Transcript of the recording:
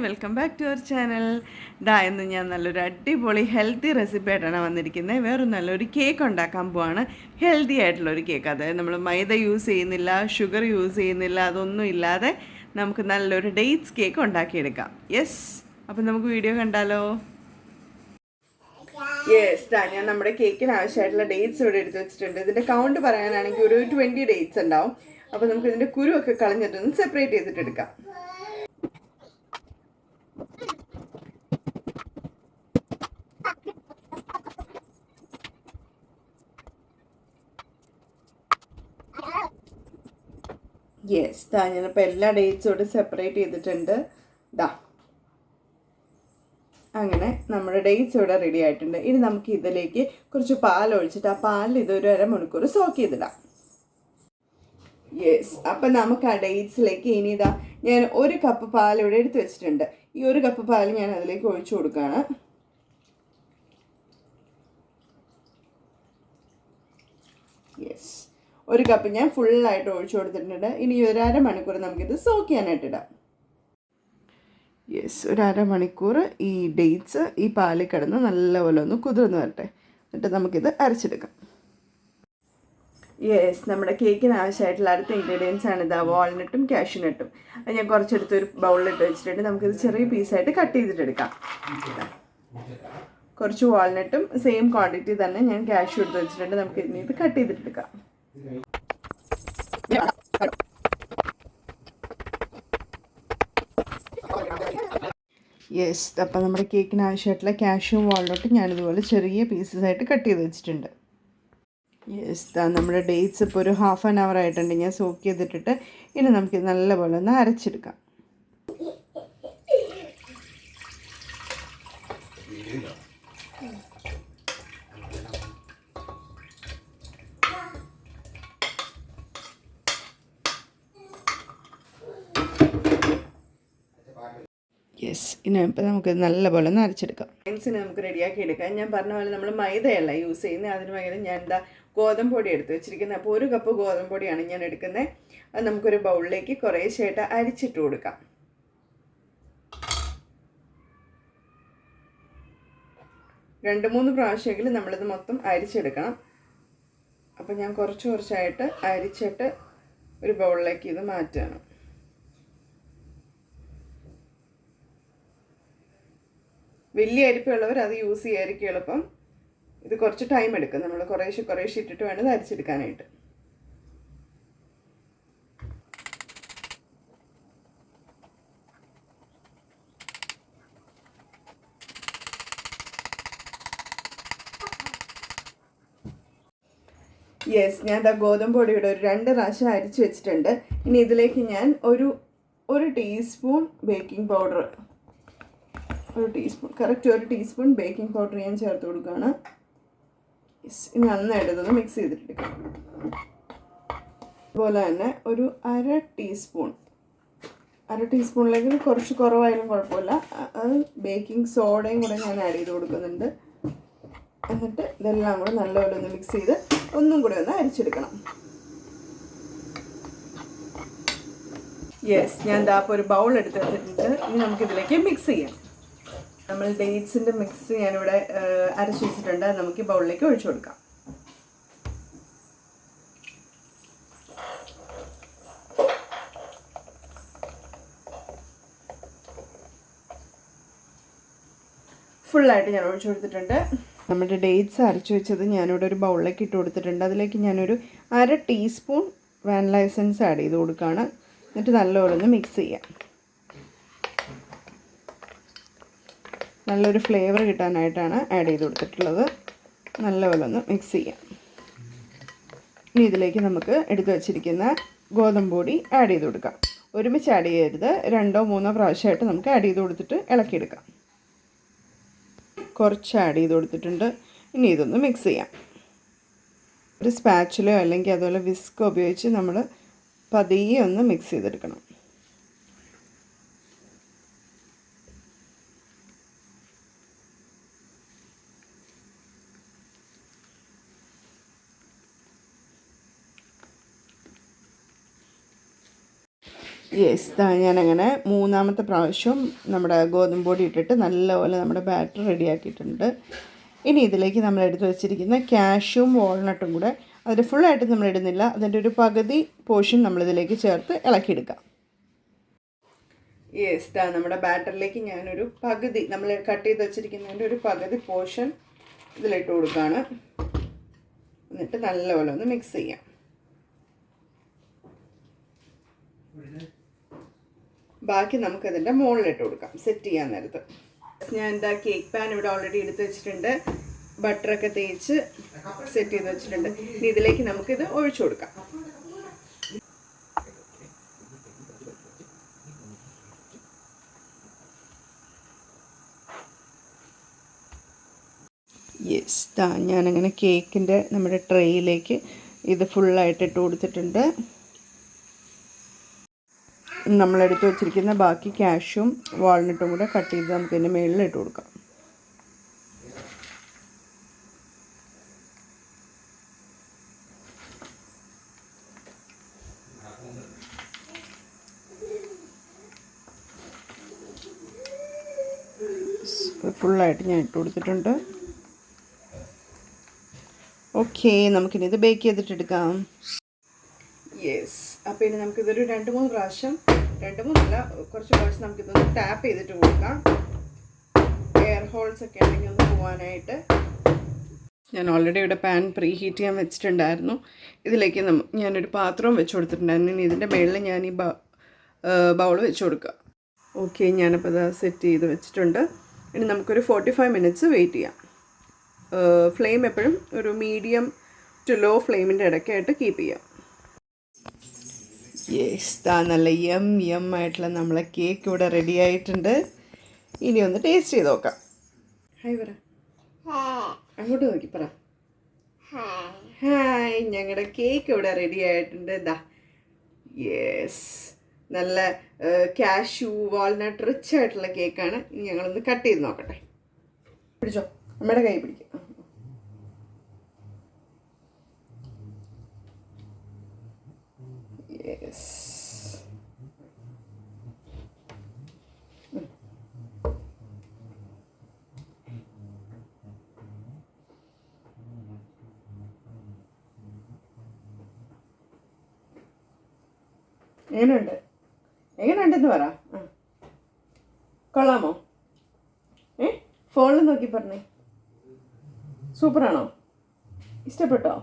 Welcome back to our channel. ഇന്ന് ഞാൻ നല്ലൊരു അടിപൊളി ഹെൽത്തി റെസിപ്പി ആയിട്ടാണ് വന്നിരിക്കുന്നത്. വേറൊരു നല്ലൊരു കേക്ക് ഉണ്ടാക്കാൻ പോവാണ്. ഹെൽത്തി ആയിട്ടുള്ളൊരു കേക്ക്. അതായത് നമ്മൾ മൈദ യൂസ് ചെയ്യുന്നില്ല, ഷുഗർ യൂസ് ചെയ്യുന്നില്ല, അതൊന്നും ഇല്ലാതെ നമുക്ക് നല്ലൊരു ഡേറ്റ്സ് കേക്ക് ഉണ്ടാക്കിയെടുക്കാം. യെസ്, അപ്പം നമുക്ക് വീഡിയോ കണ്ടാലോ? ഞാൻ നമ്മുടെ കേക്കിന് ആവശ്യമായിട്ടുള്ള ഡേറ്റ്സ് ഇവിടെ എടുത്ത് വെച്ചിട്ടുണ്ട്. ഇതിൻ്റെ കൗണ്ട് പറയാനാണെങ്കിൽ ഒരു 20 ഡേറ്റ്സ് ഉണ്ടാവും. അപ്പോൾ നമുക്ക് ഇതിൻ്റെ കുരുവൊക്കെ കളഞ്ഞിട്ടൊന്ന് സെപ്പറേറ്റ് ചെയ്തിട്ട് എടുക്കാം. ഞാനിപ്പോൾ എല്ലാ ഡേറ്റ്സോട് സെപ്പറേറ്റ് ചെയ്തിട്ടുണ്ട്. അങ്ങനെ നമ്മുടെ ഡേറ്റ്സ് ഇവിടെ റെഡി ആയിട്ടുണ്ട്. ഇനി നമുക്ക് ഇതിലേക്ക് കുറച്ച് പാൽ ഒഴിച്ചിട്ട് ആ പാലിൽ ഇതൊരു അരമണിക്കൂർ സോക്ക് ചെയ്തിടാം. അപ്പം നമുക്ക് ആ ഡേറ്റ്സിലേക്ക് ഇനി ഞാൻ 1 കപ്പ് പാൽ ഇവിടെ എടുത്ത് വെച്ചിട്ടുണ്ട്. ഈ 1 കപ്പ് പാൽ ഞാൻ അതിലേക്ക് ഒഴിച്ചു കൊടുക്കുകയാണ്. ഒരു കപ്പ് ഞാൻ ഫുള്ളായിട്ട് ഒഴിച്ചു കൊടുത്തിട്ടുണ്ട്. ഇനി ഒരു അരമണിക്കൂർ നമുക്കിത് സോക്ക് ചെയ്യാനായിട്ടിടാം. ഒരു അരമണിക്കൂർ ഈ ഡേറ്റ്സ് ഈ പാലിൽ കിടന്ന് നല്ലപോലെ ഒന്ന് കുതിർന്ന് വരട്ടെ. എന്നിട്ട് നമുക്കിത് അരച്ചെടുക്കാം. നമ്മുടെ കേക്കിന് ആവശ്യമായിട്ടുള്ള അടുത്ത ഇൻഗ്രീഡിയൻസ് ആണ് വാൾനട്ടും കാഷ്യൂനട്ടും. അത് ഞാൻ കുറച്ചെടുത്ത് ഒരു ബൗളിലിട്ട് വെച്ചിട്ടുണ്ട്. നമുക്കിത് ചെറിയ പീസായിട്ട് കട്ട് ചെയ്തിട്ടെടുക്കാം. കുറച്ച് വാൾനട്ടും സെയിം ക്വാണ്ടിറ്റി തന്നെ ഞാൻ കാഷ്യൂ എടുത്ത് വെച്ചിട്ടുണ്ട്. നമുക്ക് ഇനി ഇത് കട്ട് ചെയ്തിട്ടെടുക്കാം. അപ്പം നമ്മുടെ കേക്കിന് ആവശ്യമായിട്ടുള്ള കാഷ്യൂ വാൾനട്ടും ഞാനിതുപോലെ ചെറിയ പീസസായിട്ട് കട്ട് ചെയ്ത് വെച്ചിട്ടുണ്ട്. നമ്മുടെ ഡേറ്റ്സ് ഇപ്പോൾ ഒരു ഹാഫ് ആൻ അവർ ആയിട്ടുണ്ട് ഞാൻ സോക്ക് ചെയ്തിട്ടിട്ട്. ഇനി നമുക്കിത് നല്ലപോലെ ഒന്ന് അരച്ചെടുക്കാം. ഇനി ഇപ്പോൾ നമുക്ക് നല്ലപോലെ ഒന്ന് അരച്ചെടുക്കാം. ഡേറ്റ്സിന് നമുക്ക് റെഡിയാക്കി എടുക്കാം. ഞാൻ പറഞ്ഞ പോലെ നമ്മൾ മൈദയല്ല യൂസ് ചെയ്യുന്നത്. അതിന് പകരം ഞാൻ ഗോതമ്പ് പൊടി എടുത്ത് വെച്ചിരിക്കുന്നത്. അപ്പോൾ 1 കപ്പ് ഗോതമ്പ് പൊടിയാണ് ഞാൻ എടുക്കുന്നത്. അത് നമുക്കൊരു ബൗളിലേക്ക് കുറേശ്ശായിട്ട് അരിച്ചിട്ട് കൊടുക്കാം. രണ്ട് 3 പ്രാവശ്യമെങ്കിലും നമ്മളിത് മൊത്തം അരിച്ചെടുക്കണം. അപ്പോൾ ഞാൻ കുറച്ചായിട്ട് അരിച്ചിട്ട് ഒരു ബൗളിലേക്ക് ഇത് മാറ്റുകയാണ്. വലിയ അരിപ്പുള്ളവർ അത് യൂസ് ചെയ്യായിരിക്കും എളുപ്പം. ഇത് കുറച്ച് ടൈം എടുക്കും. നമ്മൾ കുറേശ്ശെ ഇട്ടിട്ട് വേണം ഇത് അരിച്ചെടുക്കാനായിട്ട്. ഞാൻ ഗോതമ്പ് പൊടിയുടെ ഒരു 2 പ്രാവശ്യം അരിച്ച് വെച്ചിട്ടുണ്ട്. ഇനി ഇതിലേക്ക് ഞാൻ ഒരു ടീസ്പൂൺ ബേക്കിംഗ് പൗഡർ, കറക്റ്റ് ഒരു ടീസ്പൂൺ ബേക്കിംഗ് പൗഡർ ഞാൻ ചേർത്ത് കൊടുക്കുകയാണ്. ഇനി നന്നായിട്ട് ഇതൊന്ന് മിക്സ് ചെയ്തിട്ടെടുക്കാം. അതുപോലെ തന്നെ ഒരു അര ടീസ്പൂണിലേക്ക് കുറച്ച് കുറവായാലും കുഴപ്പമില്ല. അത് ബേക്കിംഗ് സോഡയും കൂടെ ഞാൻ ആഡ് ചെയ്ത് കൊടുക്കുന്നുണ്ട്. എന്നിട്ട് ഇതെല്ലാം കൂടെ നല്ലപോലെ ഒന്ന് മിക്സ് ചെയ്ത് ഒന്നും കൂടെ ഒന്ന് അരിച്ചെടുക്കണം. ഞാൻ ഇപ്പോൾ ഒരു ബൗൾ എടുത്ത് വെച്ചിട്ടുണ്ട്. ഇനി നമുക്കിതിലേക്ക് മിക്സ് ചെയ്യാം. നമ്മൾ ഡേറ്റ്സിൻ്റെ മിക്സ് ഞാനിവിടെ അരച്ച് വെച്ചിട്ടുണ്ട്. നമുക്ക് ഈ ബൗളിലേക്ക് ഒഴിച്ചു കൊടുക്കാം. ഫുള്ളായിട്ട് ഞാൻ ഒഴിച്ചു കൊടുത്തിട്ടുണ്ട്. നമ്മുടെ ഡേറ്റ്സ് അരച്ച് വെച്ചത് ഞാനിവിടെ ഒരു ബൗളിലേക്ക് ഇട്ട് കൊടുത്തിട്ടുണ്ട്. അതിലേക്ക് ഞാനൊരു അര ടീസ്പൂൺ വാനില എസൻസ് ആഡ് ചെയ്ത് കൊടുക്കുകയാണ്. എന്നിട്ട് നല്ലപോലെ ഒന്ന് മിക്സ് ചെയ്യാം. നല്ലൊരു ഫ്ലേവർ കിട്ടാനായിട്ടാണ് ആഡ് ചെയ്ത് കൊടുത്തിട്ടുള്ളത്. നല്ലപോലെ ഒന്ന് മിക്സ് ചെയ്യാം. ഇനി ഇതിലേക്ക് നമുക്ക് എടുത്തു വച്ചിരിക്കുന്ന ഗോതമ്പ് പൊടി ആഡ് ചെയ്ത് കൊടുക്കാം. ഒരുമിച്ച് ആഡ് ചെയ്യരുത്. 2 or 3 പ്രാവശ്യമായിട്ട് നമുക്ക് ആഡ് ചെയ്ത് കൊടുത്തിട്ട് ഇളക്കിയെടുക്കാം. കുറച്ച് ആഡ് ചെയ്ത് കൊടുത്തിട്ടുണ്ട്. ഇനി ഇതൊന്ന് മിക്സ് ചെയ്യാം. ഒരു സ്പാച്ചുലോ അല്ലെങ്കിൽ അതുപോലെ വിസ്കോ ഉപയോഗിച്ച് നമ്മൾ പതിയെ ഒന്ന് മിക്സ് ചെയ്തെടുക്കണം. യെസ്, ഞാനങ്ങനെ മൂന്നാമത്തെ പ്രാവശ്യം നമ്മുടെ ഗോതമ്പ് പൊടി ഇട്ടിട്ട് നല്ലപോലെ നമ്മുടെ ബാറ്റർ റെഡിയാക്കിയിട്ടുണ്ട്. ഇനി ഇതിലേക്ക് നമ്മൾ എടുത്ത് വെച്ചിരിക്കുന്ന കാഷ്യൂം വാൾനട്ടും കൂടെ, അതിൻ്റെ ഫുള്ളായിട്ട് നമ്മൾ ഇടുന്നില്ല, അതിൻ്റെ ഒരു പകുതി പോർഷൻ നമ്മളിതിലേക്ക് ചേർത്ത് ഇളക്കിയെടുക്കാം. യെസ്, നമ്മുടെ ബാറ്ററിലേക്ക് ഞാനൊരു പകുതി, നമ്മൾ കട്ട് ചെയ്ത് വെച്ചിരിക്കുന്നതിൻ്റെ ഒരു പകുതി പോർഷൻ ഇതിലിട്ട് കൊടുക്കുകയാണ്. എന്നിട്ട് നല്ലപോലെ ഒന്ന് മിക്സ് ചെയ്യാം. ബാക്കി നമുക്കതിൻ്റെ മുകളിലിട്ട് കൊടുക്കാം സെറ്റ് ചെയ്യാൻ നേരത്ത്. ഞാൻ എന്താ കേക്ക് പാൻ ഇവിടെ ഓൾറെഡി എടുത്ത് വെച്ചിട്ടുണ്ട്, ബട്ടറൊക്കെ തേച്ച് സെറ്റ് ചെയ്ത് വെച്ചിട്ടുണ്ട്. ഇനി ഇതിലേക്ക് നമുക്കിത് ഒഴിച്ചു കൊടുക്കാം. യെസ്, ഞാനങ്ങനെ കേക്കിൻ്റെ നമ്മുടെ ട്രേയിലേക്ക് ഇത് ഫുള്ളായിട്ട് ഇട്ട് കൊടുത്തിട്ടുണ്ട്. നമ്മളെടുത്ത് വെച്ചിരിക്കുന്ന ബാക്കി കാഷ്യൂം വാൾനട്ടും കൂടെ കട്ട് ചെയ്ത് നമുക്ക് ഇതിൻ്റെ മുകളിൽ ഇട്ട് കൊടുക്കാം. ഫുള്ളായിട്ട് ഞാൻ ഇട്ട് കൊടുത്തിട്ടുണ്ട്. ഓക്കെ, നമുക്കിനി ഇത് ബേക്ക് ചെയ്തിട്ടെടുക്കാം. യെസ്, അപ്പോൾ ഇനി നമുക്കിതൊരു 2-3 പ്രാവശ്യം, 2-3 കുറച്ച് പ്രാവശ്യം നമുക്കിതൊന്ന് ടാപ്പ് ചെയ്തിട്ട് കൊടുക്കാം. എയർ ഹോൾസ് ഒക്കെ ഉണ്ടെങ്കിൽ ഒന്ന് പോകാനായിട്ട്. ഞാൻ ഓൾറെഡി ഇവിടെ പാൻ പ്രീ ഹീറ്റ് ചെയ്യാൻ വെച്ചിട്ടുണ്ടായിരുന്നു. ഇതിലേക്ക് ഞാനൊരു പാത്രവും വെച്ച് കൊടുത്തിട്ടുണ്ടായിരുന്നു. ഇനി ഇതിൻ്റെ മുകളിൽ ഞാൻ ഈ ബൗൾ വെച്ച് കൊടുക്കുക. ഓക്കെ, ഞാനപ്പോൾ അത് സെറ്റ് ചെയ്ത് വെച്ചിട്ടുണ്ട്. ഇനി നമുക്കൊരു 45 മിനിറ്റ്സ് വെയിറ്റ് ചെയ്യാം. ഫ്ലെയിം എപ്പോഴും ഒരു മീഡിയം ടു ലോ ഫ്ലെയിമിൻ്റെ ഇടയ്ക്കായിട്ട് കീപ്പ് ചെയ്യാം. യെസ്, നല്ല യം ആയിട്ടുള്ള നമ്മളെ കേക്ക് ഇവിടെ റെഡി ആയിട്ടുണ്ട്. ഇനി ഒന്ന് ടേസ്റ്റ് ചെയ്ത് നോക്കാം. ഹായ് പറ, അങ്ങോട്ട് നോക്കി പറ. ഹായ്, ഞങ്ങളുടെ കേക്ക് ഇവിടെ റെഡി ആയിട്ടുണ്ട്. ഇതാ, യെസ്, നല്ല കാഷ്യൂ വാൾനട്ട് റിച്ച് ആയിട്ടുള്ള കേക്കാണ്. ഇനി ഞങ്ങളൊന്ന് കട്ട് ചെയ്ത് നോക്കട്ടെ. പിടിച്ചോ, അമ്മയുടെ കൈ പിടിക്കാം. യെസ്, എങ്ങനെയുണ്ടെന്ന് പറ. കൊള്ളാമോ? ഫോണിൽ നോക്കി പറഞ്ഞേ. സൂപ്പറാണോ? ഇഷ്ടപ്പെട്ടോ?